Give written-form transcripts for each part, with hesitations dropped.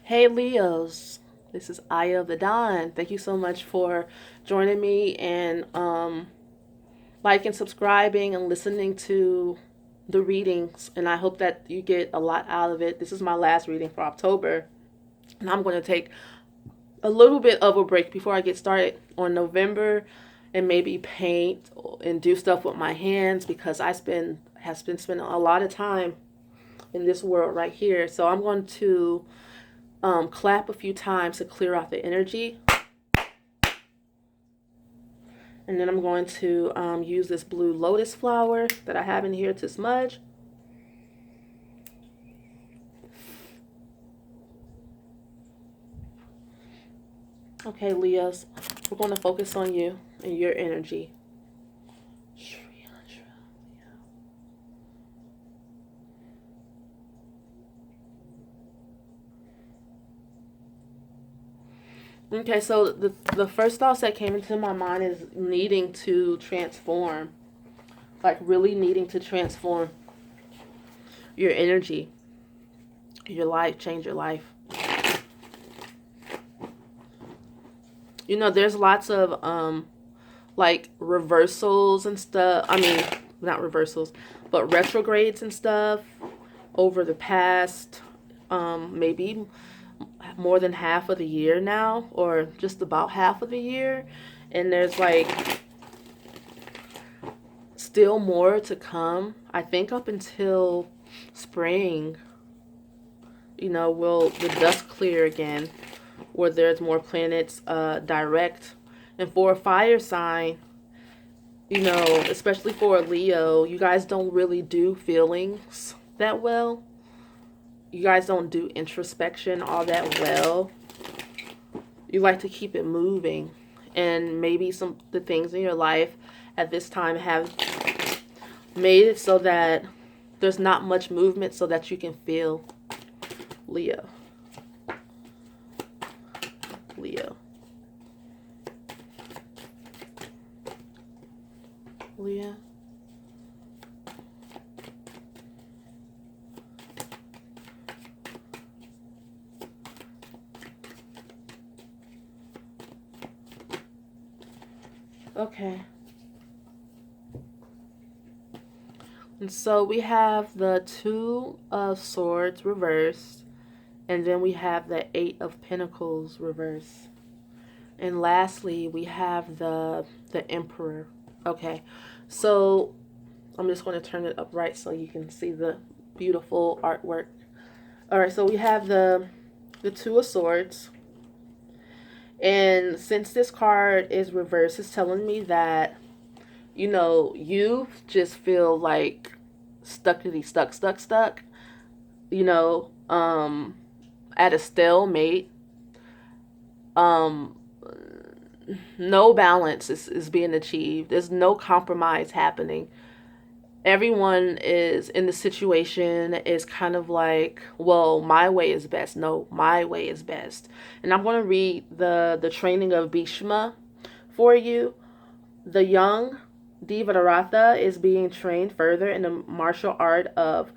Hey Leos, this is Aya of the Dawn. Thank you so much for joining me and liking, subscribing, and listening to the readings. And I hope that you get a lot out of it. This is my last reading for October, and I'm going to take a little bit of a break before I get started on November, and maybe paint and do stuff with my hands because has been spending a lot of time in this world right here. So I'm going to clap a few times to clear out the energy. And then I'm going to use this blue lotus flower that I have in here to smudge. Okay, Leos, we're going to focus on you and your energy. Okay, so the first thoughts that came into my mind is needing to transform, like really needing to transform your energy, your life, change your life. You know, there's lots of like reversals and stuff. I mean, not reversals, but retrogrades and stuff over the past maybe more than half of the year now, or just about half of the year. And there's like still more to come. I think up until spring, you know, will the dust clear again, where there's more planets direct. And for a fire sign, you know, especially for a Leo, you guys don't really do feelings that well. You guys don't do introspection all that well. You like to keep it moving. And maybe some the things in your life at this time have made it so that there's not much movement so that you can feel. Leo. Leo. Leo. Okay. And so we have the Two of Swords reversed, and then we have the Eight of Pentacles reversed. And lastly, we have the Emperor. Okay. So I'm just going to turn it upright so you can see the beautiful artwork. All right, so we have the Two of Swords. And since this card is reversed, it's telling me that, you know, you just feel like stuck, you know, at a stalemate. No balance is being achieved. There's no compromise happening. Everyone is in the situation is kind of like, well, my way is best. No, my way is best. And I'm going to read the training of Bhishma for you. The young Devaratha is being trained further in the martial art of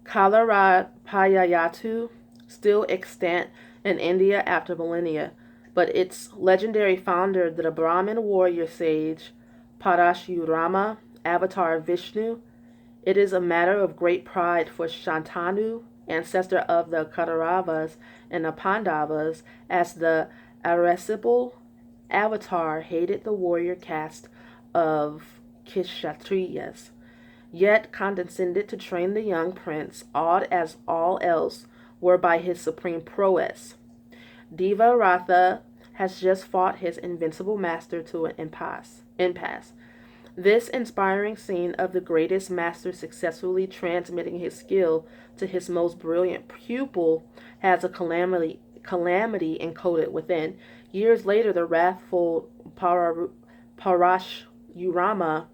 Kalarapayayatu, still extant in India after millennia. But its legendary founder, the Brahmin warrior sage Parashurama, avatar Vishnu, it is a matter of great pride for Shantanu, ancestor of the Kauravas and the Pandavas, as the irascible avatar hated the warrior caste of Kshatriyas, yet condescended to train the young prince, awed as all else were by his supreme prowess. Devaratha has just fought his invincible master to an impasse. This inspiring scene of the greatest master successfully transmitting his skill to his most brilliant pupil has a calamity encoded within. Years later, the wrathful Parashurama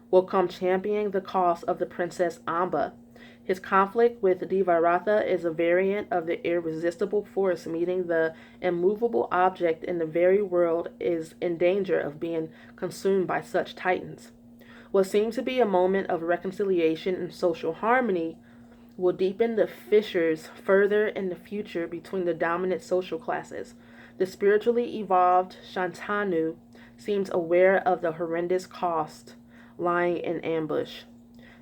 will come championing the cause of the Princess Amba. His conflict with Devaratha is a variant of the irresistible force meeting the immovable object in the very world is in danger of being consumed by such titans. What seemed to be a moment of reconciliation and social harmony will deepen the fissures further in the future between the dominant social classes. The spiritually evolved Shantanu seems aware of the horrendous cost lying in ambush.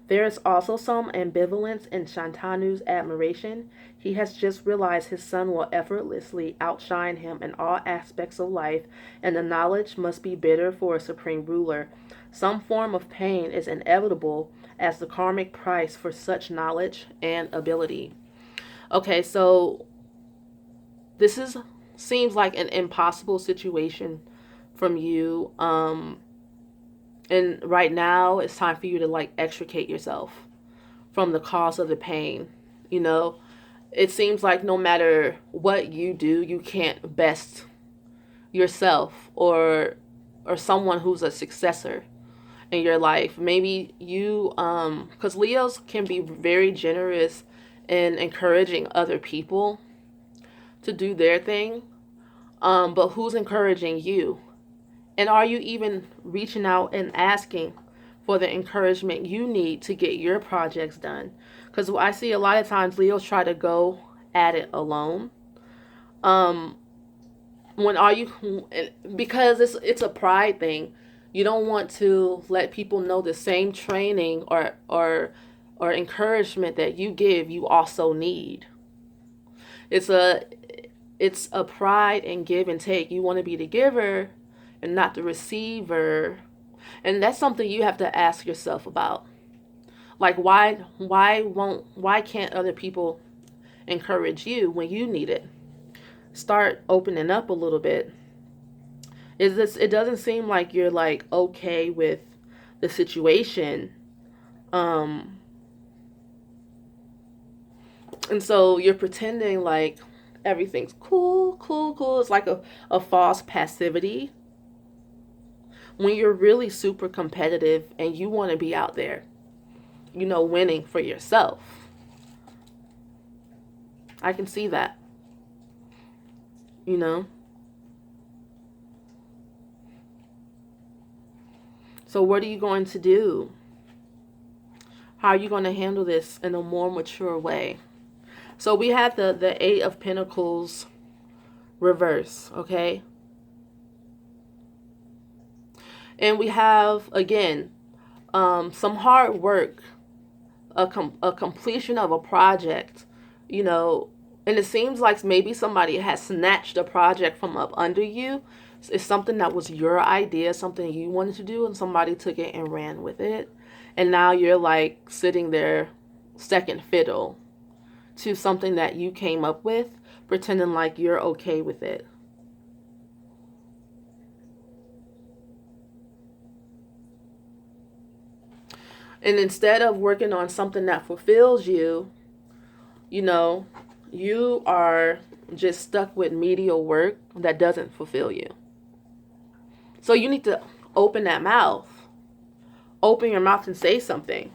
There is also some ambivalence in Shantanu's admiration. He has just realized his son will effortlessly outshine him in all aspects of life, and the knowledge must be bitter for a supreme ruler. Some form of pain is inevitable as the karmic price for such knowledge and ability. Okay, so seems like an impossible situation from you. And right now, it's time for you to like extricate yourself from the cause of the pain. You know, it seems like no matter what you do, you can't best yourself or someone who's a successor in your life. Maybe you, because Leos can be very generous in encouraging other people to do their thing. But who's encouraging you? And are you even reaching out and asking for the encouragement you need to get your projects done? Because I see a lot of times Leos try to go at it alone. Because it's a pride thing. You don't want to let people know the same training or encouragement that you give, you also need. It's a pride and give and take. You want to be the giver and not the receiver. And that's something you have to ask yourself about. Like why can't other people encourage you when you need it? Start opening up a little bit. It doesn't seem like you're like okay with the situation. And so you're pretending like everything's cool. It's like a false passivity when you're really super competitive and you want to be out there, winning for yourself. I can see that, So what are you going to do? How are you going to handle this in a more mature way? So we have the Eight of Pentacles reverse, okay? And we have, again, some hard work, a completion of a project, and it seems like maybe somebody has snatched a project from up under you. It's something that was your idea, something you wanted to do, and somebody took it and ran with it. And now you're like sitting there second fiddle to something that you came up with, pretending like you're okay with it. And instead of working on something that fulfills you, you are just stuck with mediocre work that doesn't fulfill you. So you need to open that mouth. Open your mouth and say something.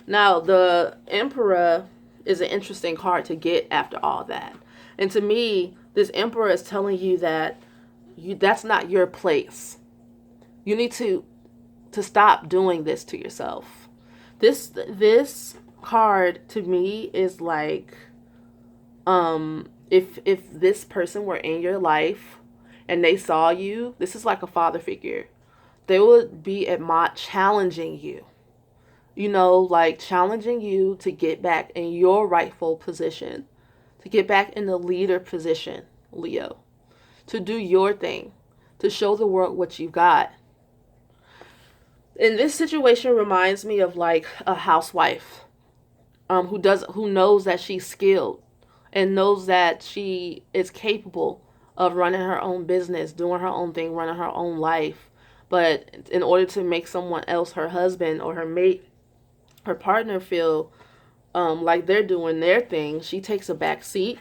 Now, the Emperor is an interesting card to get after all that. And to me, this Emperor is telling you that that's not your place. You need to stop doing this to yourself. This card to me is like, if this person were in your life and they saw you, this is like a father figure. They would be challenging you. Like challenging you to get back in your rightful position, to get back in the leader position, Leo, to do your thing, to show the world what you got. And this situation reminds me of like a housewife who knows that she's skilled and knows that she is capable of running her own business, doing her own thing, running her own life. But in order to make someone else, her husband or her mate, her partner, feel like they're doing their thing, she takes a back seat.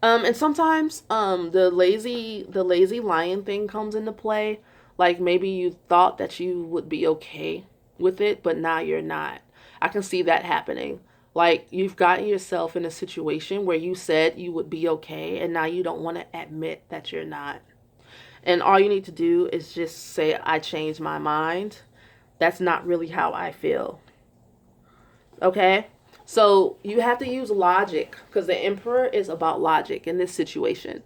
And sometimes the lazy lion thing comes into play. Like maybe you thought that you would be okay with it, but now you're not. I can see that happening. Like you've gotten yourself in a situation where you said you would be okay, and now you don't want to admit that you're not. And all you need to do is just say, I changed my mind. That's not really how I feel. Okay? So you have to use logic, because the emperor is about logic in this situation.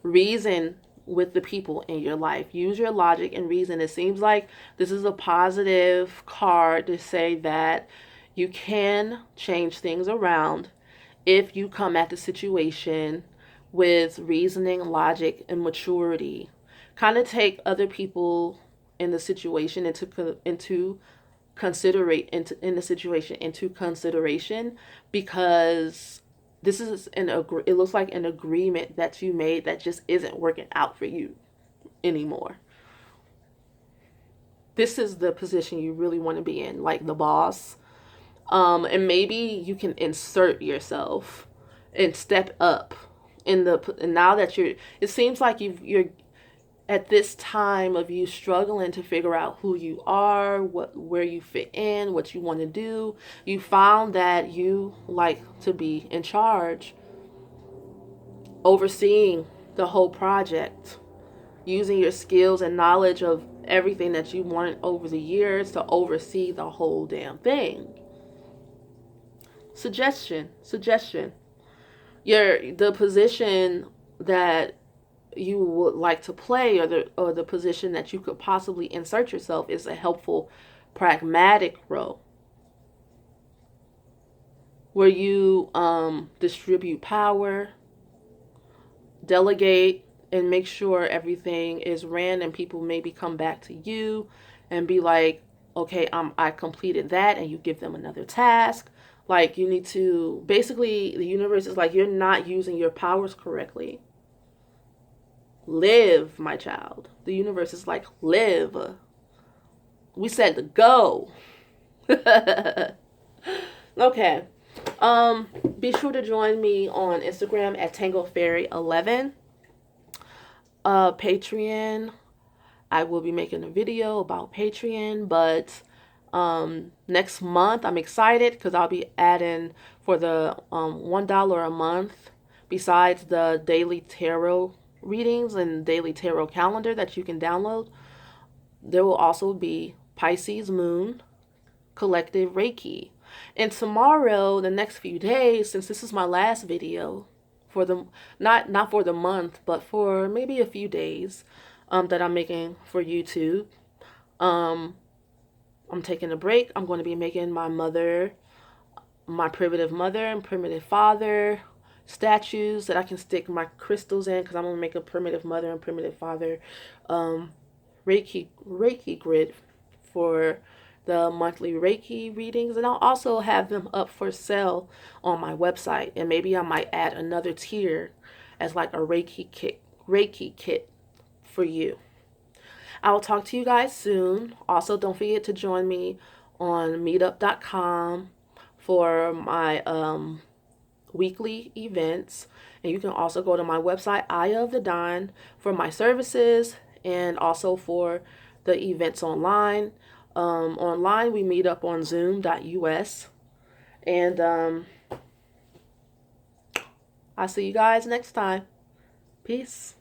Reason with the people in your life. Use your logic and reason. It seems like this is a positive card to say that you can change things around if you come at the situation with reasoning, logic, and maturity. Kind of take other people in the situation into considerate in the situation into consideration, because this is it looks like an agreement that you made that just isn't working out for you anymore. This is the position you really want to be in, like the boss. And maybe you can insert yourself and step up and now that it seems like you're at this time of you struggling to figure out who you are, where you fit in, what you want to do. You found that you like to be in charge, overseeing the whole project, using your skills and knowledge of everything that you learned over the years to oversee the whole damn thing. Suggestion. The position that you would like to play, or the position that you could possibly insert yourself, is a helpful, pragmatic role where you distribute power, delegate, and make sure everything is ran, and people maybe come back to you and be like, okay, I completed that, and you give them another task. Like, you need to, basically, the universe is like, you're not using your powers correctly. Live, my child. The universe is like, live. We said to go. Okay. Be sure to join me on Instagram at TangoFairy11. Patreon. I will be making a video about Patreon, but next month I'm excited because I'll be adding, for the $1 a month, besides the daily tarot readings and daily tarot calendar that you can download, there will also be Pisces moon collective Reiki. And tomorrow, the next few days, since this is my last video for the not for the month, but for maybe a few days that I'm making for YouTube, I'm taking a break. I'm going to be making my primitive mother and primitive father statues that I can stick my crystals in, because I'm going to make a primitive mother and primitive father Reiki grid for the monthly Reiki readings, and I'll also have them up for sale on my website, and maybe I might add another tier as like a Reiki kit for you. I will talk to you guys soon. Also, don't forget to join me on meetup.com for my weekly events, and you can also go to my website Aya of the Dawn for my services, and also for the events online. Online we meet up on zoom.us, and I'll see you guys next time. Peace.